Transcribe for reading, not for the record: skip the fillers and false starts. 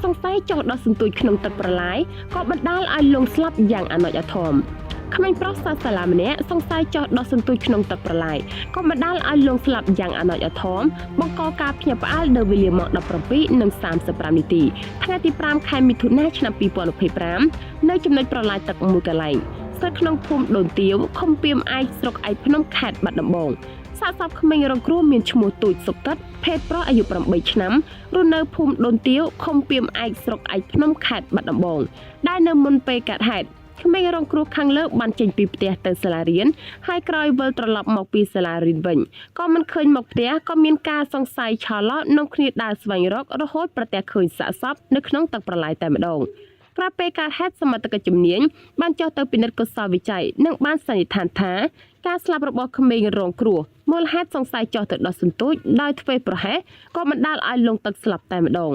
សង្ស័យចោះដោះសន្ទូចក្នុងទឹកប្រឡាយក៏បណ្ដាលឲ្យលងស្លាប់យ៉ាងអនុច្ចអធមក្មេងប្រុសសាសាឡាម្នាក់សង្ស័យចោះដោះសន្ទូចក្នុងទឹកប្រឡាយក៏បណ្ដាលឲ្យលងស្លាប់យ៉ាងអនុច្ចអធមបង្កការភ្ញាក់ផ្អើលនៅវេលាម៉ោង 17:35 នាទីថ្ងៃទី 5 ខែមិថុនាឆ្នាំ 2025 នៅចំណុចប្រឡាយទឹកមួយកន្លែងស្ថិតក្នុងភូមិដូនទាវឃុំពីមឯកស្រុកឯកភ្នំខេត្តបាត់ដំបងសាកសពក្មេងរងគ្រោះមានឈ្មោះទូចសុកតិតភេទប្រុសអាយុ 8 ឆ្នាំរស់នៅភូមិដូនទាវឃុំពីមឯកស្រុកឯកភ្នំខេត្តបាត់ដំបងដែលនៅមុនពេលកើតហេតុក្មេងរងគ្រោះខាងលើបានចេញពីផ្ទះទៅសាលារៀនហើយក្រោយវិលត្រឡប់មកពីសាលារៀនវិញក៏មិនឃើញមកផ្ទះក៏មានការសង្ស័យឆោឡោនាំគ្នាដើរស្វែងរករហូតប្រទះឃើញសាកសពនៅក្នុងទឹកប្រឡាយតែម្ដងក្រោយពេលការហេតុសមត្ថកិច្ចជំនាញបានចុះទៅពិនិត្យកុសលវិច័យនិងបានសន្និដ្ឋានថាការស្លាប់របស់ក្មេងរងគ្រោះមូលហេតុសង្ស័យចុះទៅដោះសន្ទូចដោយធ្វេសប្រហែសក៏បណ្ដាលឲ្យលងទឹកស្លាប់តែម្ដង